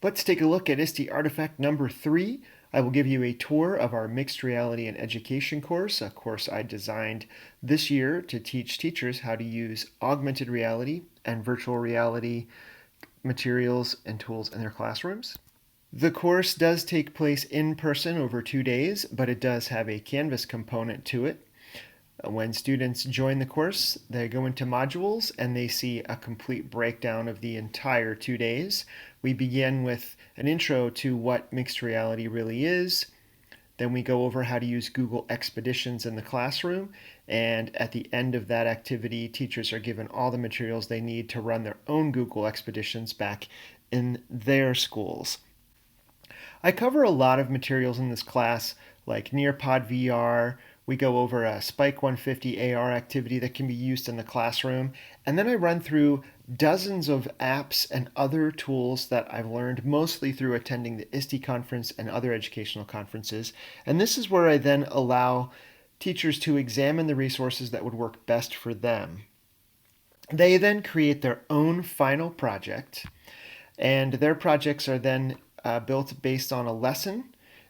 Let's take a look at ISTE artifact number 3. I will give you a tour of our Mixed Reality and Education course, a course I designed this year to teach teachers how to use augmented reality and virtual reality materials and tools in their classrooms. The course does take place in person over 2 days, but it does have a Canvas component to it. When students join the course, they go into modules and they see a complete breakdown of the entire 2 days. We begin with an intro to what mixed reality really is. Then we go over how to use Google Expeditions in the classroom. And at the end of that activity, teachers are given all the materials they need to run their own Google Expeditions back in their schools. I cover a lot of materials in this class, like Nearpod VR. We go over a Spike 150 AR activity that can be used in the classroom. And then I run through dozens of apps and other tools that I've learned mostly through attending the ISTE conference and other educational conferences. And this is where I then allow teachers to examine the resources that would work best for them. They then create their own final project, and their projects are then built based on a lesson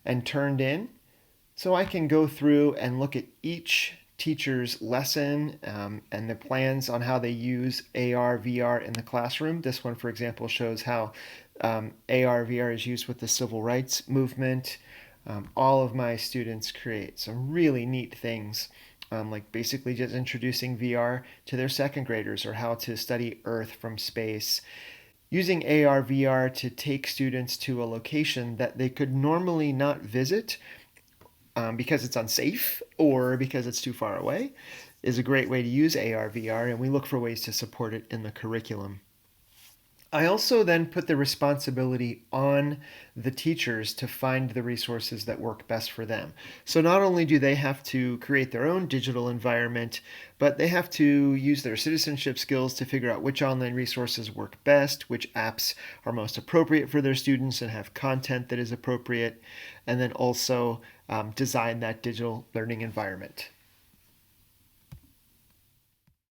and turned in. So I can go through and look at each teacher's lesson and the plans on how they use AR, VR in the classroom. This one, for example, shows how AR, VR is used with the civil rights movement. All of my students create some really neat things, like basically just introducing VR to their second graders, or how to study Earth from space, using AR, VR to take students to a location that they could normally not visit because it's unsafe or because it's too far away, is a great way to use AR, VR, and we look for ways to support it in the curriculum. I also then put the responsibility on the teachers to find the resources that work best for them. So not only do they have to create their own digital environment, but they have to use their citizenship skills to figure out which online resources work best, which apps are most appropriate for their students and have content that is appropriate, and then also design that digital learning environment.